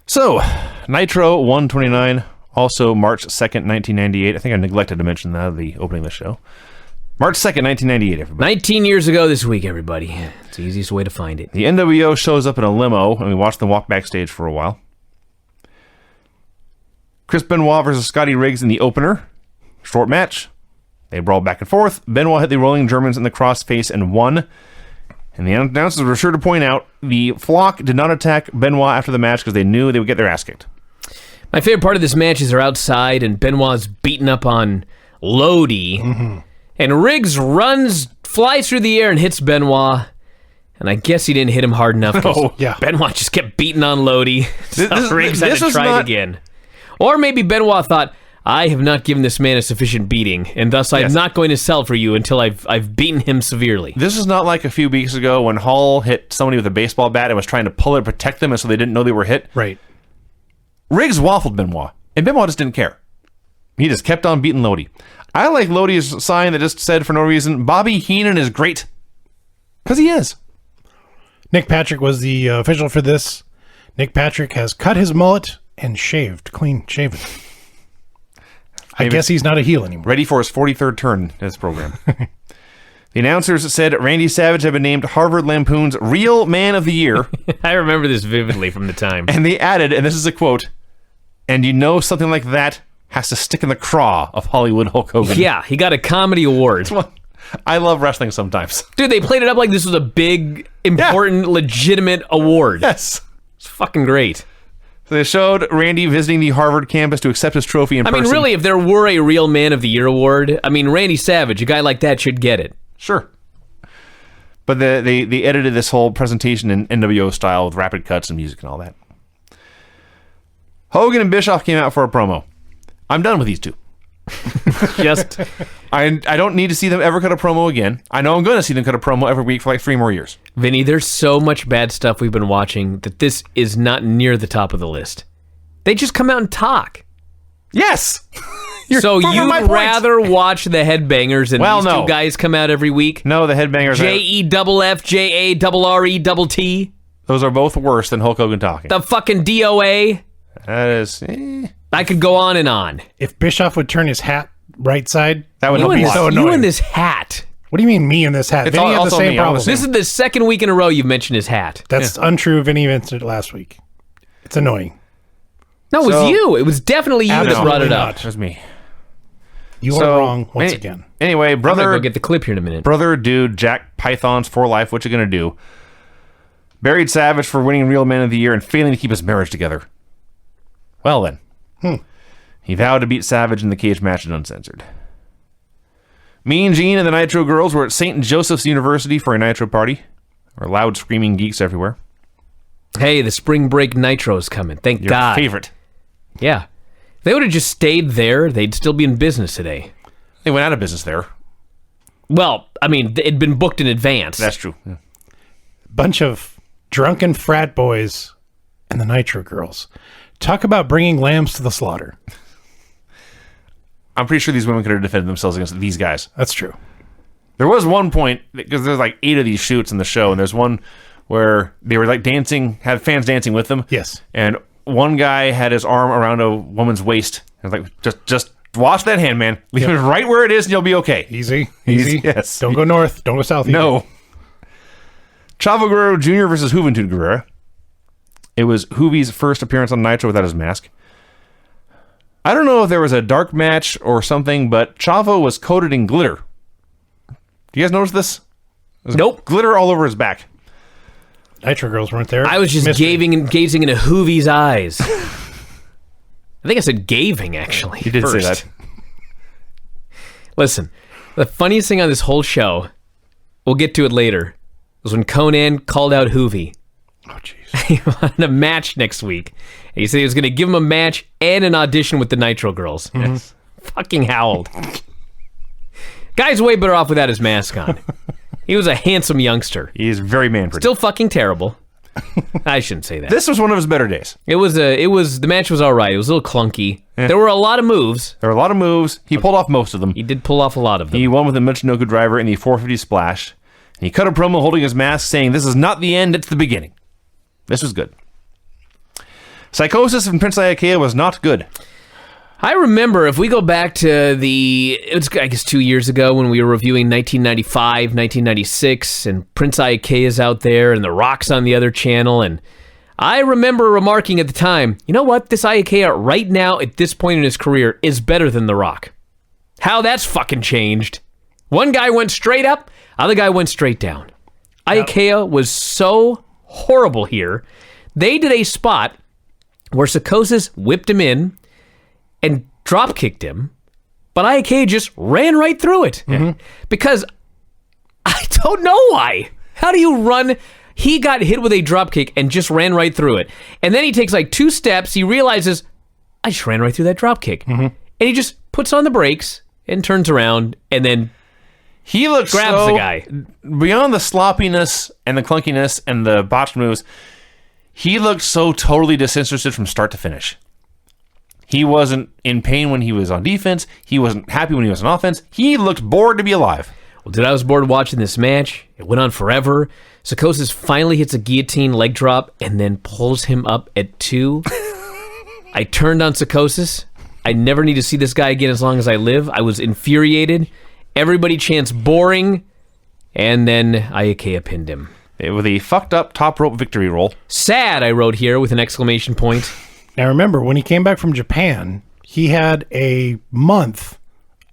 So, Nitro 129, also March 2nd, 1998. I think I neglected to mention that at the opening of the show. March 2nd, 1998, everybody. 19 years ago this week, everybody. It's the easiest way to find it. The NWO shows up in a limo, and we watch them walk backstage for a while. Chris Benoit versus Scotty Riggs in the opener. Short match. They brawl back and forth. Benoit hit the Rolling Germans in the crossface and won. And the announcers were sure to point out the flock did not attack Benoit after the match because they knew they would get their ass kicked. My favorite part of this match is they're outside, and Benoit's beating up on Lodi. Mm-hmm. And Riggs flies through the air and hits Benoit. And I guess he didn't hit him hard enough. Oh, yeah. Benoit just kept beating on Lodi. So Riggs had to try it again. Or maybe Benoit thought, I have not given this man a sufficient beating, and thus I'm not going to sell for you until I've beaten him severely. This is not like a few weeks ago when Hall hit somebody with a baseball bat and was trying to pull it, protect them, and so they didn't know they were hit. Right. Riggs waffled Benoit, and Benoit just didn't care. He just kept on beating Lodi. I like Lodi's sign that just said for no reason, Bobby Heenan is great. Because he is. Nick Patrick was the official for this. Nick Patrick has cut his mullet and clean shaven. I guess he's not a heel anymore. Ready for his 43rd turn in this program. The announcers said Randy Savage had been named Harvard Lampoon's Real Man of the Year. I remember this vividly from the time. And they added, and this is a quote, and you know something like that has to stick in the craw of Hollywood Hulk Hogan. Yeah, he got a comedy award. I love wrestling sometimes. Dude, they played it up like this was a big, important, legitimate award. Yes. It's fucking great. So they showed Randy visiting the Harvard campus to accept his trophy in person. I mean, really, if there were a Real Man of the Year award, I mean, Randy Savage, a guy like that should get it. Sure. But they edited this whole presentation in NWO style with rapid cuts and music and all that. Hogan and Bischoff came out for a promo. I'm done with these two. I don't need to see them ever cut a promo again. I know I'm going to see them cut a promo every week for like 3 more years. Vinny, there's so much bad stuff we've been watching that this is not near the top of the list. They just come out and talk. Yes! So you'd rather watch the Headbangers and these two guys come out every week? No, the Headbangers... JEFFJARRETT? Those are both worse than Hulk Hogan talking. The fucking DOA? That is... I could go on and on. If Bischoff would turn his hat right side, that would be so annoying. You in this hat. What do you mean me in this hat? It's Vinny had the same problem. This is the second week in a row you've mentioned his hat. That's untrue. Vinny mentioned it last week. It's annoying. No, it was you. It was definitely you that brought it up. It was me. You are wrong once again. Anyway, brother... I'm going to go get the clip here in a minute. Brother, dude, Jack Pythons for life. What you going to do? Buried Savage for winning Real Man of the Year and failing to keep his marriage together. Well then. He vowed to beat Savage in the cage match and Uncensored. Mean Gene and the Nitro Girls were at St. Joseph's University for a Nitro party. There were loud screaming geeks everywhere. Hey, the spring break Nitro is coming. Thank God. Your favorite. Yeah. If they would have just stayed there, they'd still be in business today. They went out of business there. Well, I mean, it'd been booked in advance. That's true. Yeah. Bunch of drunken frat boys and the Nitro Girls. Talk about bringing lambs to the slaughter. I'm pretty sure these women could have defended themselves against these guys. That's true. There was one point, because there's like 8 of these shoots in the show, and there's one where they were like dancing, had fans dancing with them. Yes. And one guy had his arm around a woman's waist. And like, just watch that hand, man. Leave it right where it is and you'll be okay. Easy. Yes. Don't go north. Don't go south. No. Chavo Guerrero Jr. versus Juventud Guerrera. It was Juvi's first appearance on Nitro without his mask. I don't know if there was a dark match or something, but Chavo was coated in glitter. Do you guys notice this? Nope. Glitter all over his back. Nitro Girls weren't there. I was just gazing into Juvi's eyes. I think I said gaving, actually. You did say that. Listen, the funniest thing on this whole show, we'll get to it later, was when Conan called out Juvi. Oh, jeez. He wanted a match next week. And he said he was going to give him a match and an audition with the Nitro Girls. Yes. Fucking howled. Guy's way better off without his mask on. He was a handsome youngster. He's very man-pretty. Still fucking terrible. I shouldn't say that. This was one of his better days. The match was all right. It was a little clunky. Yeah. There were a lot of moves. He pulled off most of them. He did pull off a lot of them. He won with a Michinoku driver in the 450 splash. And he cut a promo holding his mask saying, "This is not the end, it's the beginning." This was good. Psychosis from Prince Iaukea was not good. I remember, if we go back to it was, I guess, 2 years ago when we were reviewing 1995, 1996, and Prince Iaukea out there, and The Rock's on the other channel, and I remember remarking at the time, you know what, this Iaukea right now, at this point in his career, is better than The Rock. How that's fucking changed. One guy went straight up, other guy went straight down. Iaukea was so horrible here. They did a spot where Psychosis whipped him in and drop kicked him, but Iaukea just ran right through it. Because I don't know why. How do you run? He got hit with a drop kick and just ran right through it. And then he takes like 2 steps. He realizes, I just ran right through that drop kick. And he just puts on the brakes and turns around and then he looks grabs the guy. Beyond the sloppiness and the clunkiness and the botched moves, he looked so totally disinterested from start to finish. He wasn't in pain when he was on defense. He wasn't happy when he was on offense. He looked bored to be alive. Well, dude, I was bored watching this match. It went on forever. Psychosis finally hits a guillotine leg drop and then pulls him up at 2. I turned on Psychosis. I never need to see this guy again as long as I live. I was infuriated. Everybody chants boring. And then Iaukea pinned him. With a fucked up top rope victory roll. Sad, I wrote here with an exclamation point. Now remember, when he came back from Japan, he had a month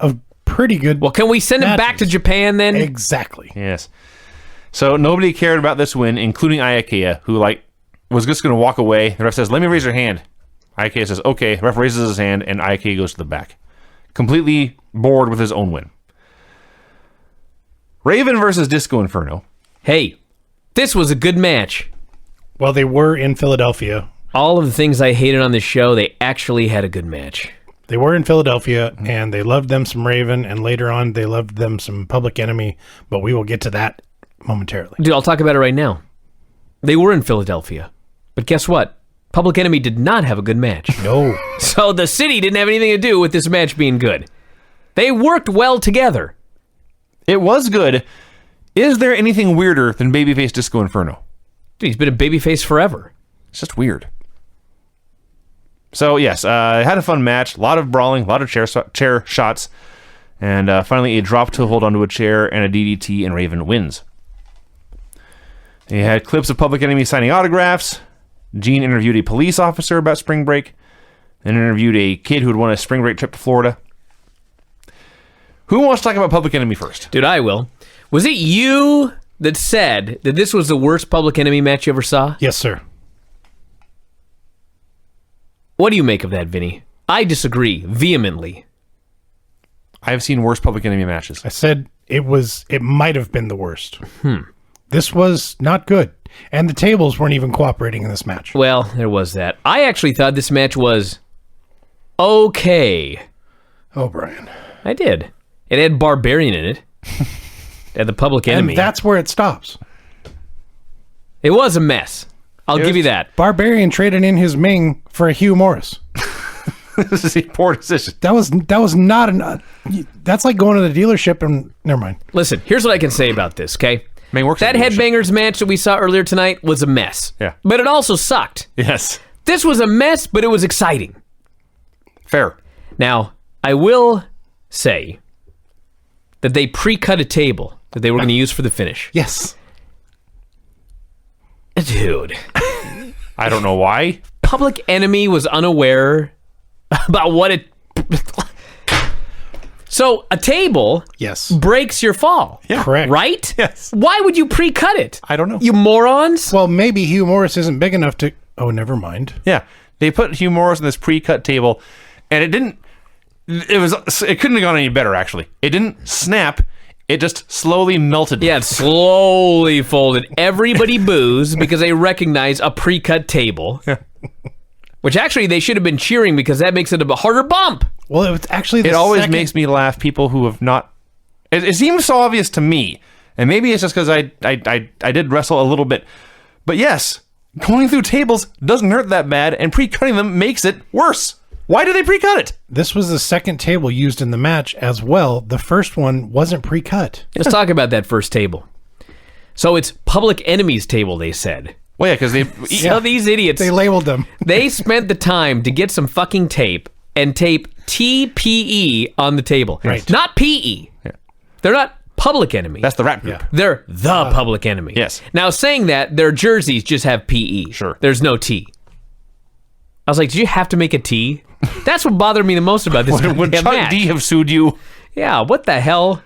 of pretty good Well, can we send him matches. back to Japan then? Exactly. Yes. So nobody cared about this win, including Iaukea, who was just going to walk away. The ref says, let me raise your hand. Iaukea says, okay. The ref raises his hand, and Iaukea goes to the back. Completely bored with his own win. Raven versus Disco Inferno. Hey, this was a good match. Well, they were in Philadelphia. All of the things I hated on this show, they actually had a good match. They were in Philadelphia, and they loved them some Raven, and later on they loved them some Public Enemy, but we will get to that momentarily. Dude, I'll talk about it right now. They were in Philadelphia. But guess what? Public Enemy did not have a good match. No. So the city didn't have anything to do with this match being good. They worked well together. It was good. Is there anything weirder than babyface Disco Inferno? Dude, he's been a babyface forever. It's just weird. So, yes, had a fun match. A lot of brawling, a lot of chair shots. And finally, a drop to hold onto a chair and a DDT, and Raven wins. They had clips of Public Enemy signing autographs. Gene interviewed a police officer about spring break. Then interviewed a kid who had won a spring break trip to Florida. Who wants to talk about Public Enemy first? Dude, I will. Was it you that said that this was the worst Public Enemy match you ever saw? Yes, sir. What do you make of that, Vinny? I disagree vehemently. I have seen worse Public Enemy matches. I said it might have been the worst. This was not good. And the tables weren't even cooperating in this match. Well, there was that. I actually thought this match was okay. Oh, Brian. I did. It had Barbarian in it. It had the Public Enemy. And that's where it stops. It was a mess. I'll give you that. Barbarian traded in his Ming for a Hugh Morris. This is a poor decision. That was not an. That's like going to the dealership and never mind. Listen, here's what I can say about this, okay? Ming works That at the dealership. Headbangers match that we saw earlier tonight was a mess. Yeah. But it also sucked. Yes. This was a mess, but it was exciting. Fair. Now, I will say that they pre-cut a table that they were going to use for the finish. Yes. Dude. I don't know why. Public Enemy was unaware about what it... So, a table Yes. breaks your fall. Yeah. Correct. Right? Yes. Why would you pre-cut it? I don't know. You morons? Well, maybe Hugh Morris isn't big enough to. Oh, never mind. Yeah. They put Hugh Morris on this pre-cut table, and it didn't... It couldn't have gone any better, actually. It didn't snap. It just slowly melted. Yeah, it slowly folded. Everybody boos because they recognize a pre-cut table. Which actually they should have been cheering because that makes it a harder bump. Well, it was actually. It always makes me laugh. People who have not. It seems so obvious to me, and maybe it's just because I did wrestle a little bit. But yes, going through tables doesn't hurt that bad, and pre-cutting them makes it worse. Why did they pre-cut it? This was the second table used in the match as well. The first one wasn't pre-cut. Let's talk about that first table. So it's Public Enemy's table, they said. Well, yeah, because they... So these idiots, They labeled them. they spent the time to get some fucking tape and tape TPE on the table. Right. Not PE. Yeah. They're not Public Enemy. That's the rap group. Yeah. They're the Public Enemy. Yes. Now, saying that, their jerseys just have PE. Sure. There's no T. I was like, did you have to make a T? That's what bothered me the most about this Would goddamn Chuck match. D have sued you? Yeah, what the hell?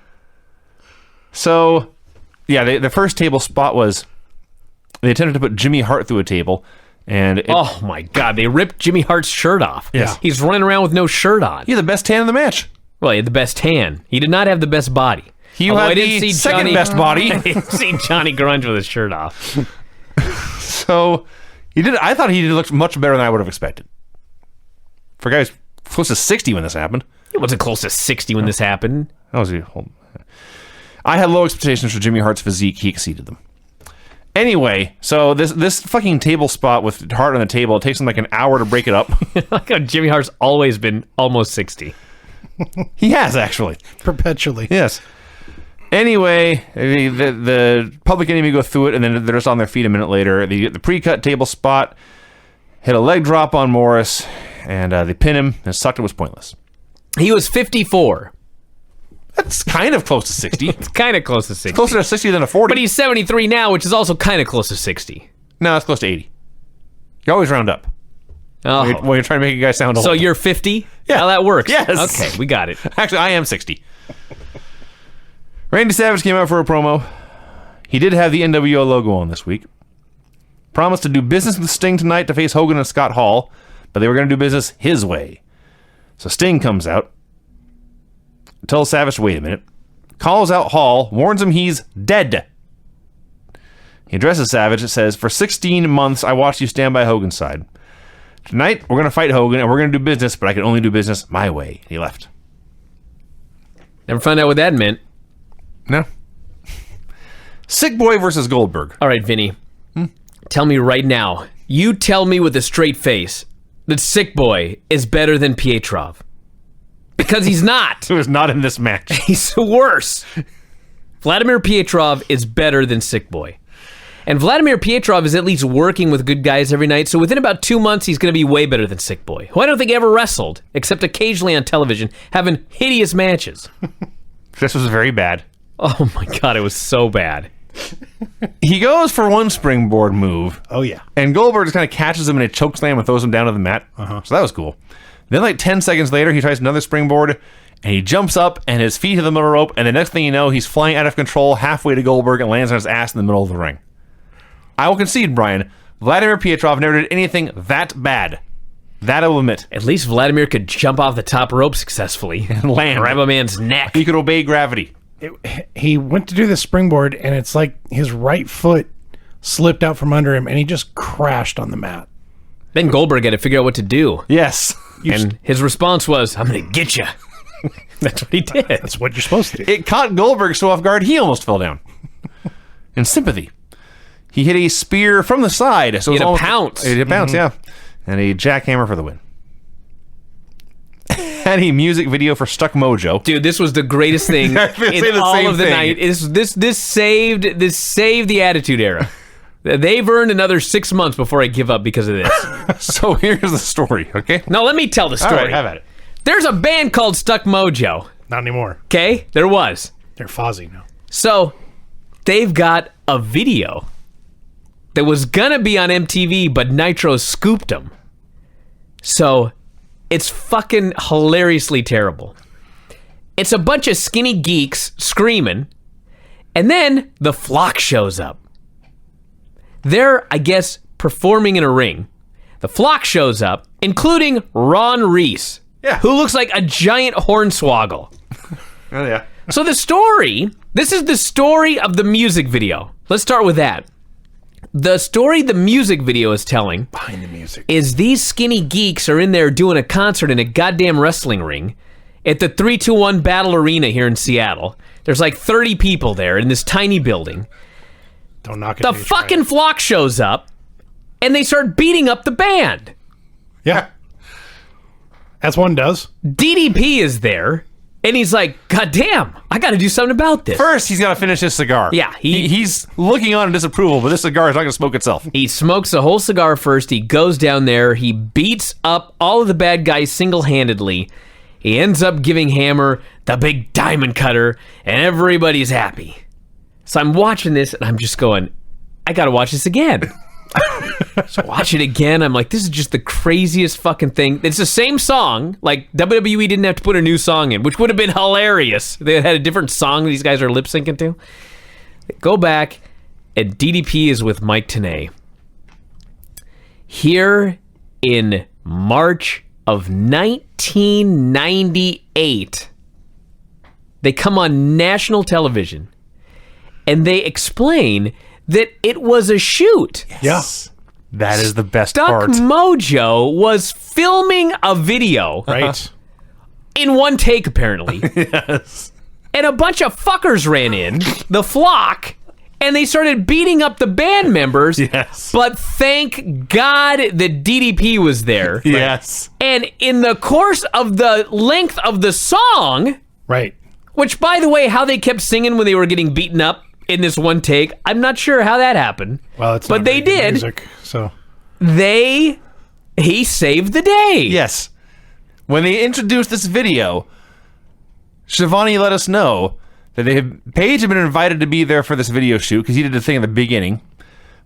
So, yeah, the first table spot was they attempted to put Jimmy Hart through a table, and Oh, my God. They ripped Jimmy Hart's shirt off. Yes. He's running around with no shirt on. he had the best tan in the match. Well, he had the best tan. He did not have the best body. He Although had I didn't the see second Johnny- best body. I didn't see Johnny Grunge with his shirt off. So I thought he looked much better than I would have expected. For a guy who's close to 60 when this happened. He wasn't close to 60 when this happened. That was I had low expectations for Jimmy Hart's physique. He exceeded them. Anyway, so this fucking table spot with Hart on the table, it takes him like an hour to break it up. Like how Jimmy Hart's always been almost 60. He has, actually. Perpetually. Yes. Anyway, the Public Enemy go through it, and then they're just on their feet a minute later. They get the pre-cut table spot, hit a leg drop on Morris, and they pin him, and sucked it was pointless. He was 54. That's kind of close to 60. It's kind of close to 60. Closer to 60 than a 40. But he's 73 now, which is also kind of close to 60. No, it's close to 80. You always round up Oh. when you're trying to make a guy sound old. So you're 50? Yeah. How that works? Yes. Okay, we got it. Actually, I am 60. Randy Savage came out for a promo. He did have the NWO logo on this week. Promised to do business with Sting tonight to face Hogan and Scott Hall, but they were going to do business his way. So Sting comes out, tells Savage to wait a minute, calls out Hall, warns him he's dead. He addresses Savage and says, "For 16 months, I watched you stand by Hogan's side. Tonight, we're going to fight Hogan, and we're going to do business, but I can only do business my way." He left. Never found out what that meant. No. Sick Boy versus Goldberg. All right, Vinny. Tell me right now. You tell me with a straight face that Sick Boy is better than Petrov. Because he's not. Who is not in this match. He's worse. Vladimir Petrov is better than Sick Boy. And Vladimir Petrov is at least working with good guys every night, so within about 2 months, he's going to be way better than Sick Boy, who I don't think ever wrestled, except occasionally on television, having hideous matches. This was very bad. Oh my God, it was so bad. He goes for one springboard move, Oh, yeah. and Goldberg just kind of catches him in a chokeslam and throws him down to the mat. So that was cool. Then, like 10 seconds later, he tries another springboard, and he jumps up, and his feet hit the middle rope, and the next thing you know, he's flying out of control halfway to Goldberg and lands on his ass in the middle of the ring. I will concede, Brian, Vladimir Petrov never did anything that bad. That I will admit. At least Vladimir could jump off the top rope successfully And land. grab a man's neck. He could obey gravity. He went to do the springboard, and it's like his right foot slipped out from under him, and he just crashed on the mat. Then Goldberg had to figure out what to do. Yes. And his response was, "I'm going to get you." That's what he did. That's what you're supposed to do. It caught Goldberg so off guard, he almost fell down. In sympathy. He hit a spear from the side. So He it hit a was pounce. He hit a pounce, yeah. And a jackhammer for the win. Had a music video for Stuck Mojo. Dude, this was the greatest thing I was gonna say in the all same of the thing. night. This saved the Attitude Era. They've earned another 6 months before I give up because of this. So here's the story, okay? Now let me tell the All story. right, have at it. There's a band called Stuck Mojo. Not anymore. Okay, there was. They're Fozzy now. So they've got a video that was gonna be on MTV, but Nitro scooped them. So it's fucking hilariously terrible. It's a bunch of skinny geeks screaming, and then the Flock shows up. They're, I guess, performing in a ring. The Flock shows up, including Ron Reese, Yeah. who looks like a giant hornswoggle. Oh, yeah. So this is the story of the music video. Let's start with that. The story the music video is telling Behind the music. is these skinny geeks are in there doing a concert in a goddamn wrestling ring at the 321 Battle Arena here in Seattle. There's like 30 people there in this tiny building. Don't knock it. The till you try fucking it. Flock shows up and they start beating up the band. Yeah. As one does. DDP is there. And he's like, God damn, I got to do something about this. First, he's got to finish his cigar. Yeah, he's looking on in disapproval, but this cigar is not going to smoke itself. He smokes a whole cigar first. He goes down there. He beats up all of the bad guys single-handedly. He ends up giving Hammer the big diamond cutter, and everybody's happy. So I'm watching this, and I'm just going, I got to watch this again. So watch it again. I'm like, this is just the craziest fucking thing. It's the same song. Like, WWE didn't have to put a new song in, which would have been hilarious. They had a different song these guys are lip syncing to. Go back, and DDP is with Mike Tenay. Here in March of 1998, they come on national television, and they explain that it was a shoot. Yes. That is the best Stuck part. Mojo was filming a video Right. in one take, apparently. Yes. And a bunch of fuckers ran in, the flock, and they started beating up the band members. Yes. But thank God that DDP was there. Yes. And in the course of the length of the song, Right. which, by the way, how they kept singing when they were getting beaten up in this one take, I'm not sure how that happened. Well, it's but not they very good did. music, so He saved the day. Yes. When they introduced this video, Shivani let us know that Paige had been invited to be there for this video shoot because he did the thing at the beginning.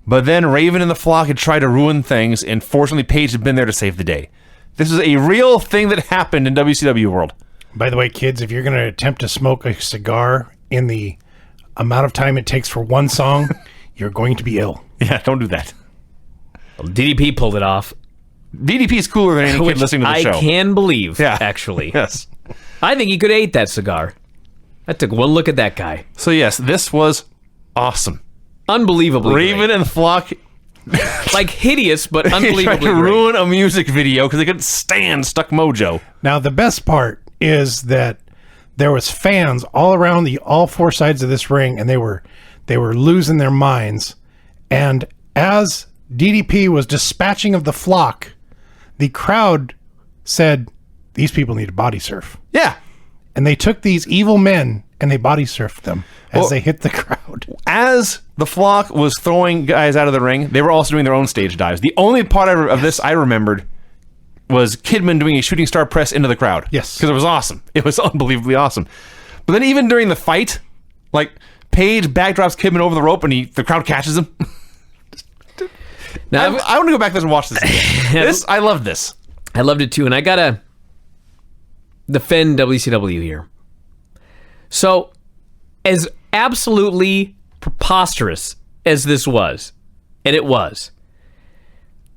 But then Raven and the flock had tried to ruin things, and fortunately Paige had been there to save the day. This is a real thing that happened in WCW world. By the way, kids, if you're going to attempt to smoke a cigar in the amount of time it takes for one song, you're going to be ill. Yeah, don't do that. Well, DDP pulled it off. DDP is cooler than any kid Which listening to the I show. can believe, Yeah. actually. Yes. I think he could have ate that cigar. I took one look at that guy. So yes, this was awesome. Unbelievably Raven and the flock great. Like hideous, but tried unbelievably to great. ruin a music video because they couldn't stand Stuck Mojo. Now, the best part is that there was fans all around all four sides of this ring, and they were losing their minds. And as DDP was dispatching of the flock, the crowd said, "These people need to body surf." Yeah. And they took these evil men and they body surfed them as Well- they hit the crowd. As the flock was throwing guys out of the ring, they were also doing their own stage dives. The only part of this I remembered was Kidman doing a shooting star press into the crowd. Yes. Because it was awesome. It was unbelievably awesome. But then even during the fight, like Paige backdrops Kidman over the rope and the crowd catches him. Now, I want to go back there and watch this again. I love this. I loved it too, and I gotta defend WCW here. So, as absolutely preposterous as this was, and it was,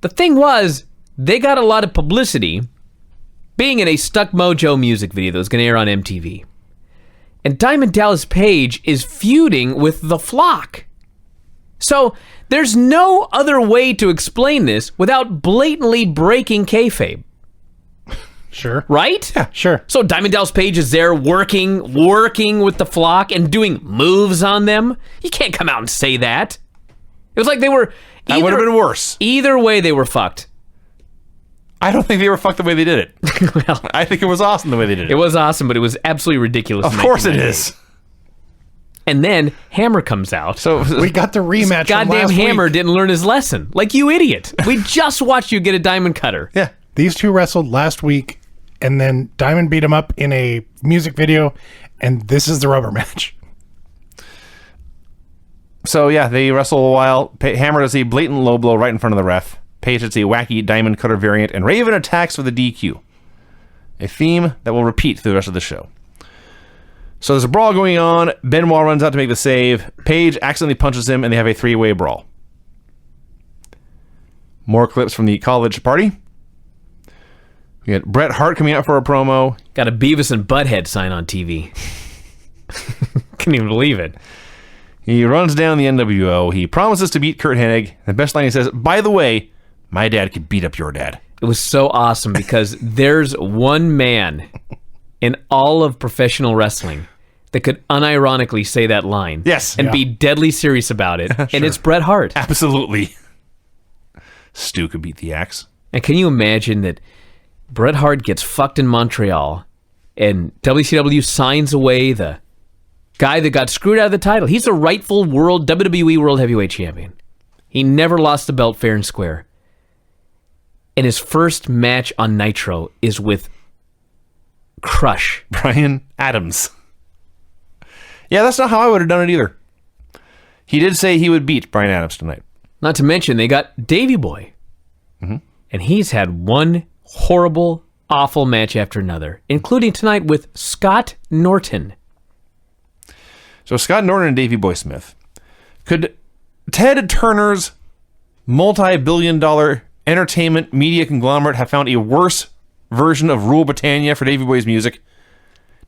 the thing was, they got a lot of publicity being in a Stuck Mojo music video that was going to air on MTV. And Diamond Dallas Page is feuding with The Flock. So, there's no other way to explain this without blatantly breaking kayfabe. Sure. Right? Yeah, sure. So Diamond Dallas Page is there working with the flock and doing moves on them. You can't come out and say that. It was like they were... That would have been worse. Either way, they were fucked. I don't think they were fucked the way they did it. Well, I think it was awesome the way they did it. it was awesome, but it was absolutely ridiculous. Of course it is. And then Hammer comes out. So We got the rematch from Goddamn last Hammer week. didn't learn his lesson. Like, you idiot. We just watched you get a diamond cutter. yeah. These two wrestled last week, and then Diamond beat him up in a music video, and this is the rubber match. So yeah, they wrestle a while. Hammer does a blatant low blow right in front of the ref. Page hits a wacky diamond cutter variant, and Raven attacks for the DQ. A theme that will repeat through the rest of the show. So there's a brawl going on. Benoit runs out to make the save. Page accidentally punches him, and they have a three-way brawl. More clips from the college party. We got Bret Hart coming out for a promo. Got a Beavis and Butthead sign on TV. Couldn't even believe it. He runs down the NWO. He promises to beat Kurt Hennig. The best line he says, "By the way, my dad could beat up your dad." It was so awesome because there's one man in all of professional wrestling that could unironically say that line. Yes. And Yeah. be deadly serious about it. And it's Bret Hart. Absolutely. Stu could beat the axe. And can you imagine that Bret Hart gets fucked in Montreal, And WCW signs away the guy that got screwed out of the title. He's the rightful WWE World Heavyweight Champion. He never lost the belt fair and square. And his first match on Nitro is with Crush. Brian Adams. Yeah, that's not how I would have done it either. He did say he would beat Brian Adams tonight. Not to mention, they got Davey Boy. Mm-hmm. And he's had one horrible, awful match after another, including tonight with Scott Norton. So Scott Norton and Davey Boy Smith. Could Ted Turner's multi-billion-dollar entertainment media conglomerate have found a worse version of Rule Britannia for Davey Boy's music?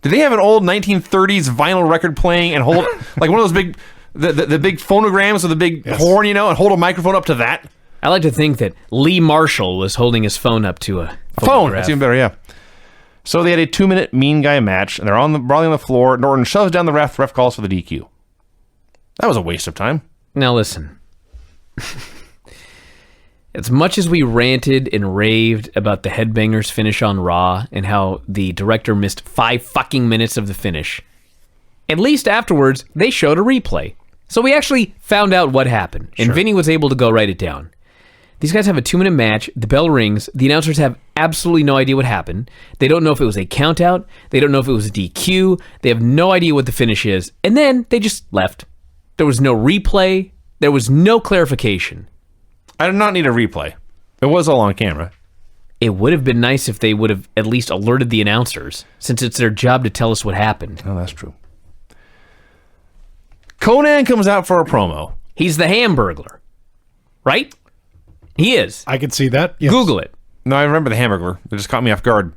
Did they have an old 1930s vinyl record playing and hold like one of those big the big phonograms with a big horn, and hold a microphone up to that? I like to think that Lee Marshall was holding his phone up to a phone. That's even better, yeah. So they had a 2-minute mean guy match, and they're brawling on the floor. Norton shoves down the ref. The ref calls for the DQ. That was a waste of time. Now listen. As much as we ranted and raved about the Headbangers finish on Raw and how the director missed 5 fucking minutes of the finish, at least afterwards, they showed a replay. So we actually found out what happened, and Vinny was able to go write it down. These guys have a 2-minute match, the bell rings, the announcers have absolutely no idea what happened. They don't know if it was a countout, they don't know if it was a DQ, they have no idea what the finish is, and then they just left. There was no replay, there was no clarification. I did not need a replay. It was all on camera. It would have been nice if they would have at least alerted the announcers, since it's their job to tell us what happened. Oh, that's true. Conan comes out for a promo. He's the Hamburglar, right? He is. I could see that. Yes. Google it. No, I remember the Hamburglar. It just caught me off guard.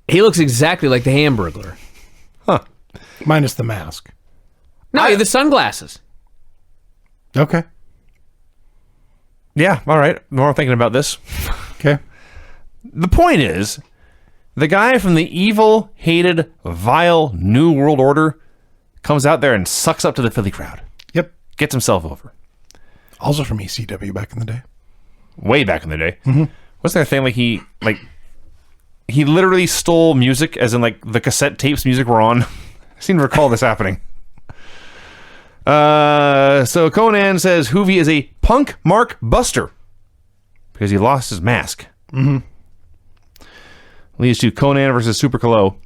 He looks exactly like the Hamburglar. Huh. Minus the mask. No, the sunglasses. Okay. Yeah, all right. The more I'm thinking about this. Okay. The point is, the guy from the evil, hated, vile New World Order comes out there and sucks up to the Philly crowd. Yep. Gets himself over. Also from ECW back in the day. Way back in the day. Mm-hmm. Wasn't there a thing he literally stole music, as in the cassette tapes music were on? I seem to recall this happening. So Conan says Hoovy is a punk Mark Buster because he lost his mask. Mm-hmm. Leads to Conan versus Super Colo.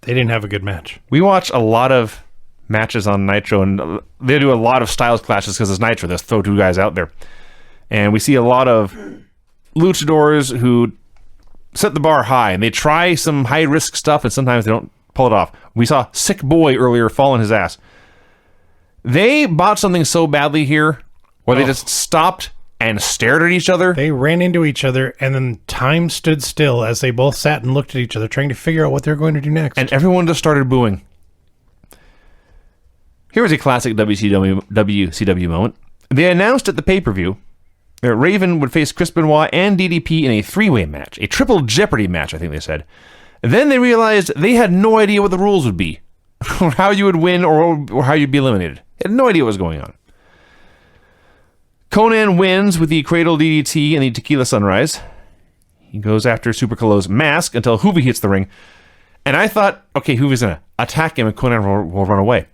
They didn't have a good match. We watch a lot of matches on Nitro, and they do a lot of styles clashes because it's Nitro. They'll throw 2 guys out there. And we see a lot of luchadors who set the bar high, and they try some high-risk stuff, and sometimes they don't pull it off. We saw Sick Boy earlier fall on his ass. They bought something so badly here where they just stopped and stared at each other. They ran into each other, and then time stood still as they both sat and looked at each other, trying to figure out what they're going to do next. And everyone just started booing. Here was a classic WCW moment. They announced at the pay-per-view that Raven would face Chris Benoit and DDP in a 3-way match, a triple Jeopardy match, I think they said. And then they realized they had no idea what the rules would be, or how you would win, or how you'd be eliminated. They had no idea what was going on. Conan wins with the Cradle DDT and the Tequila Sunrise. He goes after Super Colo's mask until Hoovy hits the ring. And I thought, okay, Hoovy's going to attack him and Conan will run away.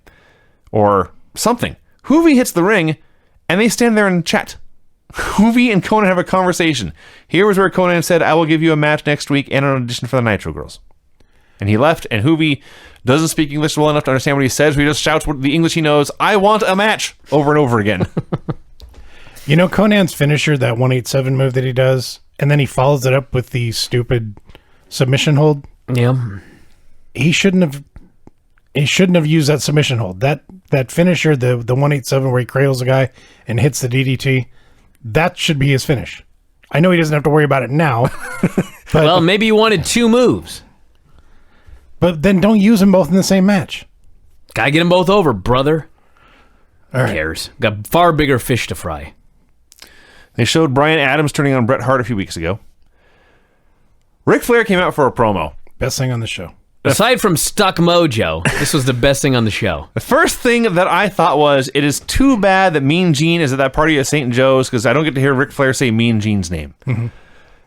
Or something. Hoovy hits the ring, and they stand there and chat. Hoovy and Conan have a conversation. Here was where Conan said, I will give you a match next week and an audition for the Nitro Girls. And he left, and Hoovy doesn't speak English well enough to understand what he says, so he just shouts the English he knows, I want a match, over and over again. You know Conan's finisher, that 187 move that he does, and then he follows it up with the stupid submission hold? Yeah. He shouldn't have used that submission hold. That finisher, the 187 where he cradles a guy and hits the DDT, that should be his finish. I know he doesn't have to worry about it now. But, Well, maybe he wanted 2 moves. But then don't use them both in the same match. Gotta get them both over, brother. All Who right. cares? Got far bigger fish to fry. They showed Brian Adams turning on Bret Hart a few weeks ago. Ric Flair came out for a promo. Best thing on the show. Aside from Stuck Mojo, this was the best thing on the show. The first thing that I thought was, it is too bad that Mean Gene is at that party at St. Joe's, because I don't get to hear Ric Flair say Mean Gene's name. Mm-hmm.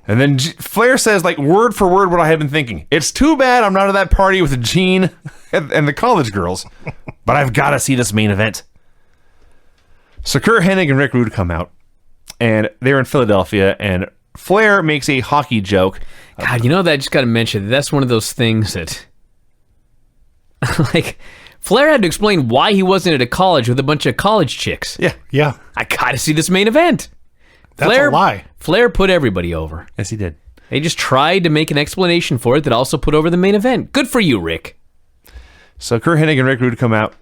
And then Flair says, like, word for word what I have been thinking. It's too bad I'm not at that party with Gene and the college girls, but I've got to see this main event. So Kurt Hennig and Rick Rude come out, and they're in Philadelphia, and Flair makes a hockey joke. God, you know that I just got to mention, that's one of those things that, like, Flair had to explain why he wasn't at a college with a bunch of college chicks. Yeah. I got to see this main event. That's a lie. Flair put everybody over. Yes, he did. They just tried to make an explanation for it that also put over the main event. Good for you, Rick. So Kurt Hennig and Rick Rude come out,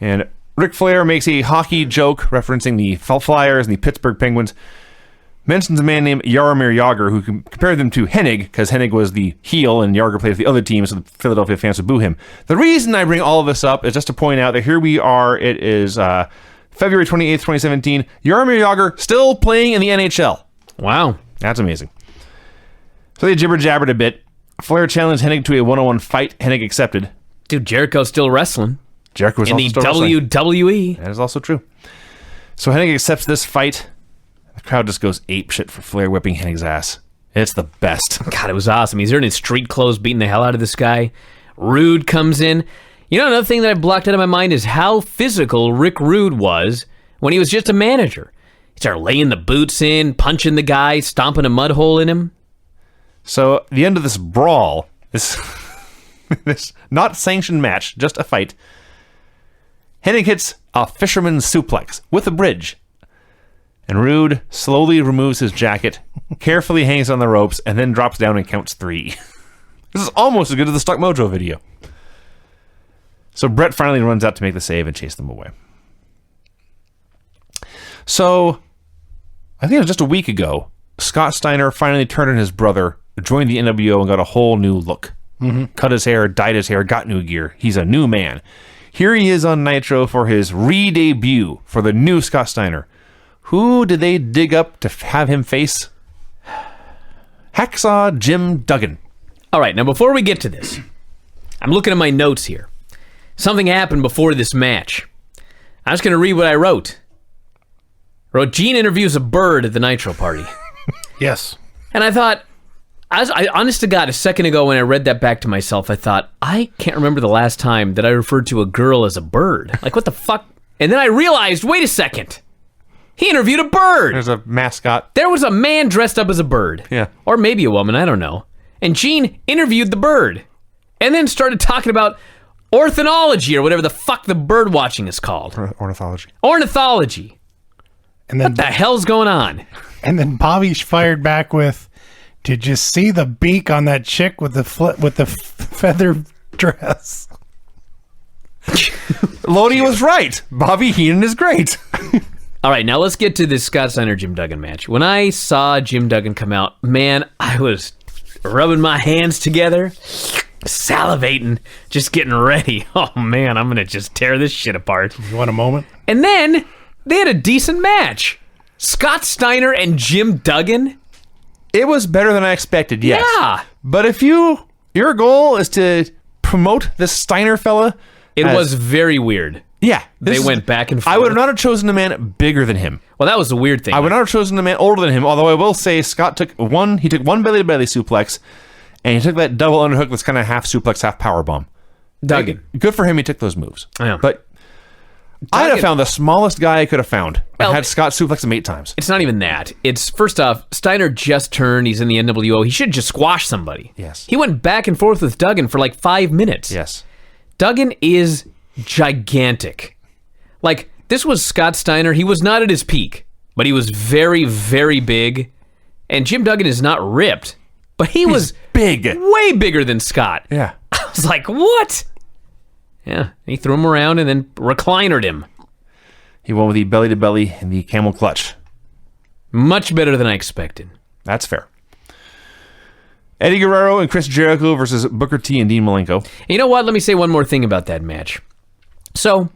and Ric Flair makes a hockey joke referencing the Flyers and the Pittsburgh Penguins, mentions a man named Jaromir Jagr, who compared them to Hennig, because Hennig was the heel and Jagr played for the other team, so the Philadelphia fans would boo him. The reason I bring all of this up is just to point out that here we are, it is February 28th, 2017, Jaromir Jagr still playing in the NHL. Wow. That's amazing. So they jibber-jabbered a bit. Flair challenged Hennig to a one-on-one fight. Hennig accepted. Dude, Jericho's still wrestling. Jericho was in also the still wrestling. WWE. That is also true. So Hennig accepts this fight. The crowd just goes apeshit for Flair whipping Hennig's ass. It's the best. God, it was awesome. He's there in his street clothes beating the hell out of this guy. Rude comes in. You know, another thing that I blocked out of my mind is how physical Rick Rude was when he was just a manager. He started laying the boots in, punching the guy, stomping a mud hole in him. So at the end of this brawl, this not sanctioned match, just a fight, Hennig hits a fisherman's suplex with a bridge. And Rude slowly removes his jacket, carefully hangs on the ropes, and then drops down and counts 3. This is almost as good as the Stuck Mojo video. So Bret finally runs out to make the save and chase them away. So, I think it was just a week ago, Scott Steiner finally turned on his brother, joined the NWO, and got a whole new look. Cut his hair, dyed his hair, got new gear. He's a new man. Here he is on Nitro for his re-debut for the new Scott Steiner. Who did they dig up to have him face? Hacksaw Jim Duggan. All right, now before we get to this, I'm looking at my notes here. Something happened before this match. I'm just going to read what I wrote. Gene interviews a bird at the Nitro party. Yes. And I thought, I honest to God, a second ago when I read that back to myself, I thought, I can't remember the last time that I referred to a girl as a bird. Like, what the fuck? And then I realized, wait a second. He interviewed a bird. There's a mascot. There was a man dressed up as a bird. Yeah. Or maybe a woman, I don't know. And Gene interviewed the bird. And then started talking about ornithology or whatever the fuck the bird watching is called. Ornithology. Ornithology. And then What the hell's going on? And then Bobby fired back with, "Did you see the beak on that chick with the feather dress?" Lodi was right. Bobby Heenan is great. All right, now let's get to this Scott Steiner Jim Duggan match. When I saw Jim Duggan come out, man, I was rubbing my hands together, salivating, just getting ready. Oh man, I'm gonna just tear this shit apart. You want a moment? And then they had a decent match. Scott Steiner and Jim Duggan. It was better than I expected, yes. Yeah. But if your goal is to promote this Steiner fella... It was very weird. Yeah. They went back and forth. I would not have chosen a man bigger than him. Well, that was the weird thing. I would not have chosen a man older than him, although I will say Scott took one belly-to-belly suplex, and he took that double underhook that's kind of half suplex, half powerbomb. Duggan. Good for him, he took those moves. Yeah. But I'd have found the smallest guy I could have found. Well, I had Scott suplex him 8 times. It's not even that. It's, first off, Steiner just turned. He's in the NWO. He should just squash somebody. Yes. He went back and forth with Duggan for like 5 minutes. Yes. Duggan is gigantic. Like, this was Scott Steiner. He was not at his peak, but he was very, very big. And Jim Duggan is not ripped, but he was big. Way bigger than Scott. Yeah. I was like, what? Yeah, he threw him around and then reclinered him. He won with the belly-to-belly and the camel clutch. Much better than I expected. That's fair. Eddie Guerrero and Chris Jericho versus Booker T and Dean Malenko. You know what? Let me say one more thing about that match. So,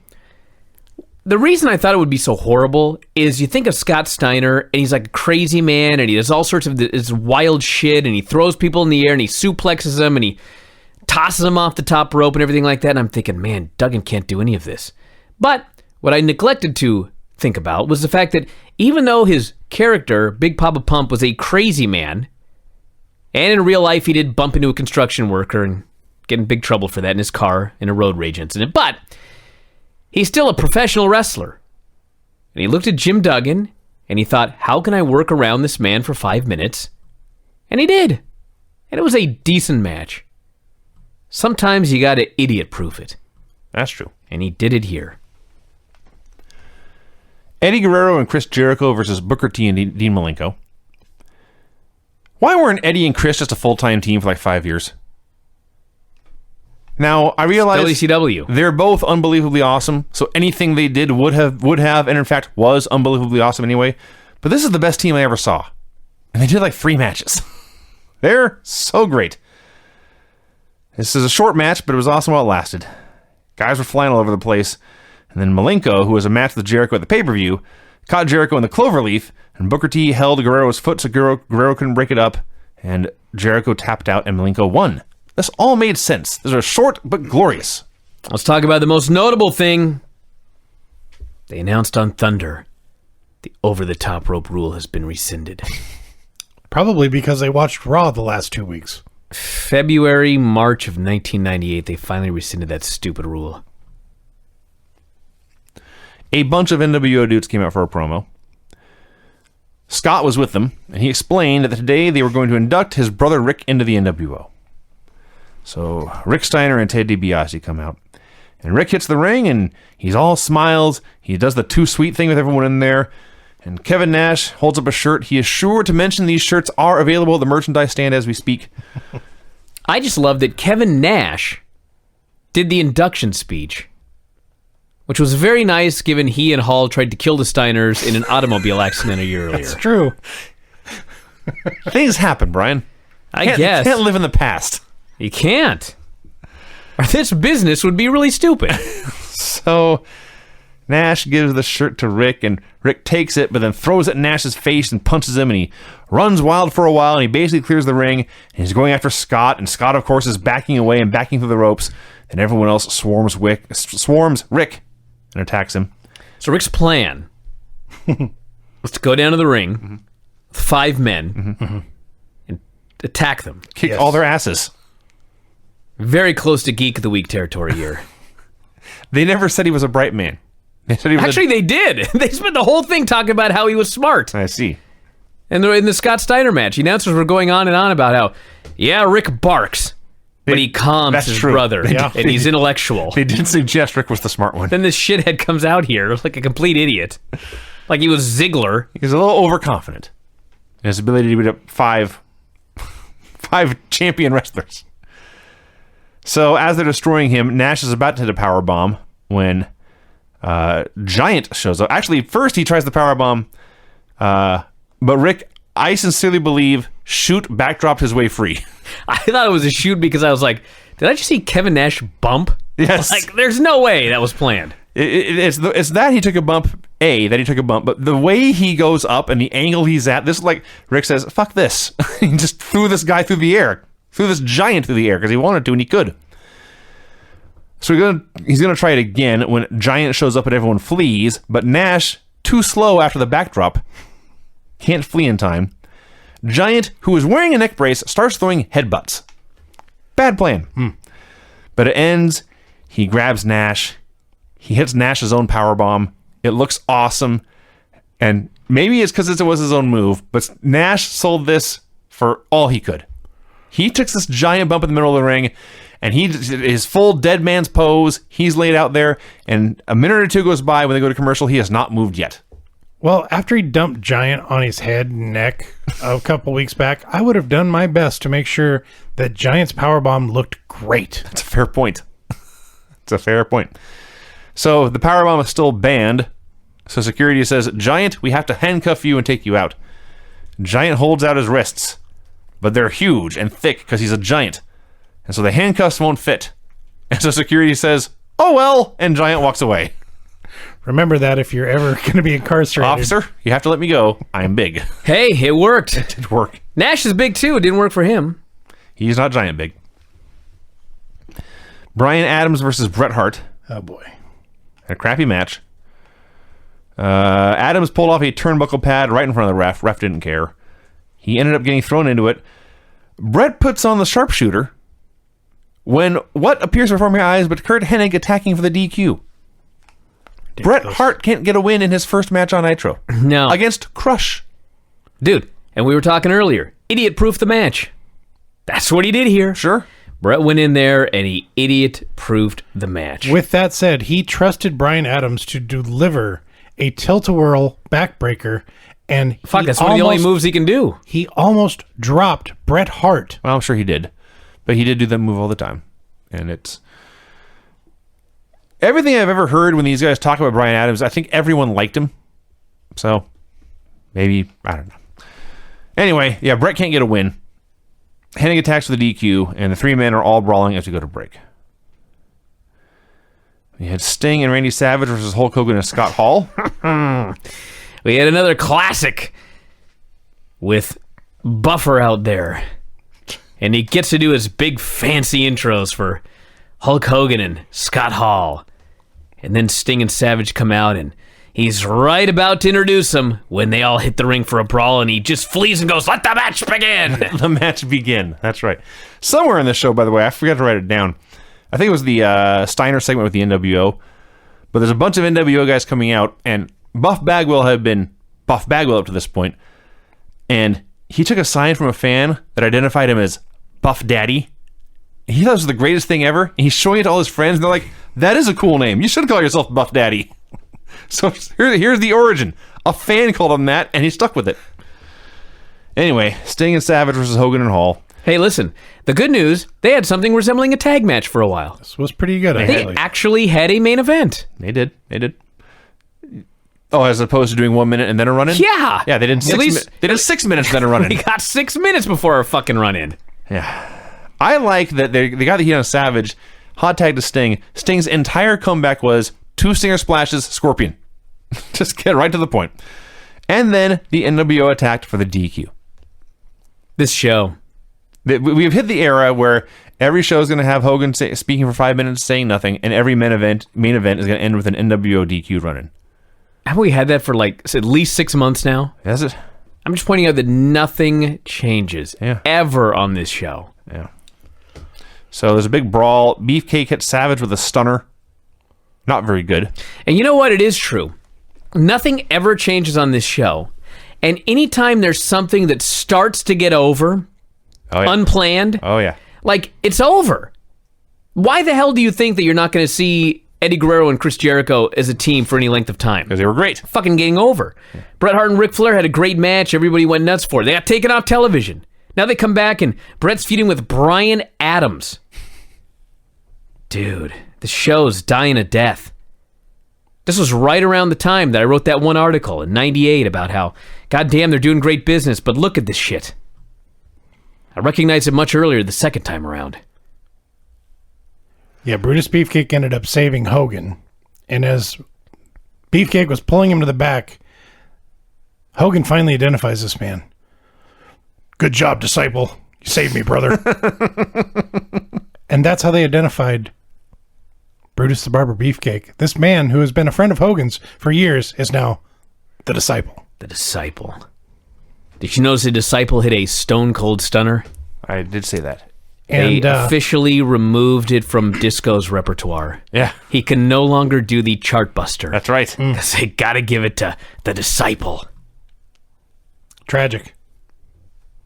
the reason I thought it would be so horrible is you think of Scott Steiner, and he's like a crazy man, and he does all sorts of this wild shit, and he throws people in the air, and he suplexes them, and he tosses them off the top rope and everything like that, and I'm thinking, man, Duggan can't do any of this. But what I neglected to think about was the fact that even though his character, Big Papa Pump, was a crazy man, And in real life, he did bump into a construction worker and get in big trouble for that in his car in a road rage incident. But he's still a professional wrestler. And he looked at Jim Duggan, and he thought, how can I work around this man for 5 minutes? And he did. And it was a decent match. Sometimes you gotta idiot-proof it. That's true. And he did it here. Eddie Guerrero and Chris Jericho versus Booker T and Dean Malenko. Why weren't Eddie and Chris just a full-time team for like 5 years? Now, I realize WCW. They're both unbelievably awesome, so anything they did would have, and in fact was unbelievably awesome anyway. But this is the best team I ever saw. And they did like 3 matches. They're so great. This is a short match, but it was awesome while it lasted. Guys were flying all over the place. And then Malenko, who was a match with Jericho at the pay-per-view, caught Jericho in the cloverleaf, and Booker T held Guerrero's foot so Guerrero couldn't break it up, and Jericho tapped out and Malenko won. This all made sense. These are short but glorious. Let's talk about the most notable thing. They announced on Thunder, the over-the-top rope rule has been rescinded. Probably because they watched Raw the last 2 weeks. February, March of 1998, they finally rescinded that stupid rule. A bunch of NWO dudes came out for a promo. Scott was with them, and he explained that today they were going to induct his brother Rick into the NWO. So Rick Steiner and Ted DiBiase come out. And Rick hits the ring, and he's all smiles. He does the too sweet thing with everyone in there. And Kevin Nash holds up a shirt. He is sure to mention these shirts are available at the merchandise stand as we speak. I just love that Kevin Nash did the induction speech, which was very nice given he and Hall tried to kill the Steiners in an automobile accident a year earlier. That's true. Things happen, Brian. I guess. You can't live in the past. You can't. Or this business would be really stupid. So Nash gives the shirt to Rick, and Rick takes it, but then throws it in Nash's face and punches him, and he runs wild for a while, and he basically clears the ring, and he's going after Scott, and Scott, of course, is backing away and backing through the ropes, and everyone else swarms Rick and attacks him. So Rick's plan was to go down to the ring with 5 men and attack them. Kick all their asses. Very close to Geek of the Week territory here. They never said he was a bright man. They said he was Actually, they did. They spent the whole thing talking about how he was smart. I see. And in the Scott Steiner match, the announcers were going on and on about how, yeah, Rick barks, but he calms his brother, and he's intellectual. They didn't suggest Rick was the smart one. Then this shithead comes out here like a complete idiot. Like he was Ziggler. He's a little overconfident in his ability to beat up five champion wrestlers. So as they're destroying him, Nash is about to hit a powerbomb when Giant shows up. Actually, first he tries the powerbomb, but Rick, I sincerely believe, backdropped his way free. I thought it was a shoot because I was like, did I just see Kevin Nash bump? Yes. Like, there's no way that was planned. It's that he took a bump, but the way he goes up and the angle he's at, this is like Rick says, fuck this. He just threw this guy through the air. Threw this giant through the air because he wanted to and he could. So he's gonna try it again when Giant shows up and everyone flees, but Nash, too slow after the backdrop, can't flee in time. Giant, who is wearing a neck brace, starts throwing headbutts. Bad plan. But it ends, he grabs Nash, he hits Nash's own powerbomb. It looks awesome, and maybe it's because it was his own move, but Nash sold this for all he could. He took this giant bump in the middle of the ring, and his full dead man's pose, he's laid out there, and a minute or two goes by when they go to commercial, he has not moved yet. Well, after he dumped Giant on his head and neck a couple weeks back, I would have done my best to make sure that Giant's powerbomb looked great. That's a fair point. It's a fair point. So the powerbomb is still banned, so security says, Giant, we have to handcuff you and take you out. Giant holds out his wrists, but they're huge and thick because he's a giant. And so the handcuffs won't fit. And so security says, oh well, and Giant walks away. Remember that if you're ever going to be incarcerated. Officer, you have to let me go. I'm big. Hey, it worked. It did work. Nash is big too. It didn't work for him. He's not giant big. Brian Adams versus Bret Hart. Oh boy. A crappy match. Adams pulled off a turnbuckle pad right in front of the ref. Ref didn't care. He ended up getting thrown into it. Bret puts on the sharpshooter when what appears before my eyes but Kurt Hennig attacking for the DQ. Bret Hart can't get a win in his first match on Nitro. No. Against Crush. Dude, and we were talking earlier. Idiot-proof the match. That's what he did here. Sure. Bret went in there and he idiot-proofed the match. With that said, he trusted Bryan Adams to deliver a tilt-a-whirl backbreaker, and that's one of the only moves he can do. He almost dropped Bret Hart. Well, I'm sure he did. But he did do that move all the time. And it's... Everything I've ever heard when these guys talk about Bryan Adams, I think everyone liked him. So, maybe, I don't know. Anyway, yeah, Bret can't get a win. Hennig attacks for the DQ, and the three men are all brawling as we go to break. We had Sting and Randy Savage versus Hulk Hogan and Scott Hall. We had another classic with Buffer out there. And he gets to do his big fancy intros for Hulk Hogan and Scott Hall. And then Sting and Savage come out, and he's right about to introduce them when they all hit the ring for a brawl, and he just flees and goes, "Let the match begin!" The match begin. That's right. Somewhere in the show, by the way, I forgot to write it down. I think it was the Steiner segment with the NWO. But there's a bunch of NWO guys coming out, and Buff Bagwell had been Buff Bagwell up to this point. And he took a sign from a fan that identified him as Buff Daddy. He thought it was the greatest thing ever. And he's showing it to all his friends, and they're like, "That is a cool name. You should call yourself Buff Daddy." So here's the origin. A fan called him that, and he stuck with it. Anyway, Sting and Savage versus Hogan and Hall. Hey, listen. The good news, they had something resembling a tag match for a while. This was pretty good, They actually. actually had a main event. They did. Oh, as opposed to doing 1 minute and then a run-in? Yeah. Yeah, they did 6 minutes and then a run-in. We got 6 minutes before our fucking run-in. Yeah. I like that they got the heat on Savage, hot tag to Sting. Sting's entire comeback was 2 stinger splashes, Scorpion. Just get right to the point. And then the NWO attacked for the DQ. This show. We've hit the era where every show is going to have Hogan speaking for 5 minutes, saying nothing, and every main event is going to end with an NWO DQ run-in. Haven't we had that for like at least 6 months now? Has it? I'm just pointing out that nothing changes ever on this show. Yeah. So there's a big brawl. Beefcake hits Savage with a stunner. Not very good. And you know what? It is true. Nothing ever changes on this show. And anytime there's something that starts to get over, unplanned, like, it's over. Why the hell do you think that you're not going to see Eddie Guerrero and Chris Jericho as a team for any length of time? Because they were great. Fucking getting over. Yeah. Bret Hart and Ric Flair had a great match. Everybody went nuts for it. They got taken off television. Now they come back and Bret's feuding with Bryan Adams. Dude, the show's dying a death. This was right around the time that I wrote that one article in 98 about how, goddamn, they're doing great business, but look at this shit. I recognized it much earlier the second time around. Yeah, Brutus Beefcake ended up saving Hogan. And as Beefcake was pulling him to the back, Hogan finally identifies this man. "Good job, disciple. You saved me, brother." And that's how they identified Brutus the Barber Beefcake. This man, who has been a friend of Hogan's for years, is now the disciple. The disciple. Did you notice the disciple hit a stone cold stunner? I did say that. They officially removed it from Disco's repertoire. Yeah. He can no longer do the Chartbuster. That's right. Because they gotta give it to the disciple. Tragic.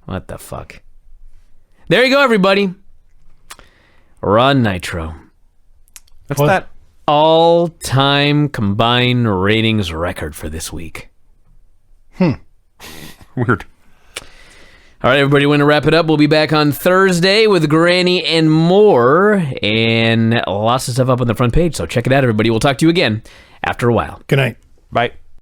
What the fuck? There you go, everybody. Raw Nitro. What's that? All-time combined ratings record for this week. Weird. All right, everybody, we're going to wrap it up. We'll be back on Thursday with Granny and more, and lots of stuff up on the front page, so check it out, everybody. We'll talk to you again after a while. Good night. Bye.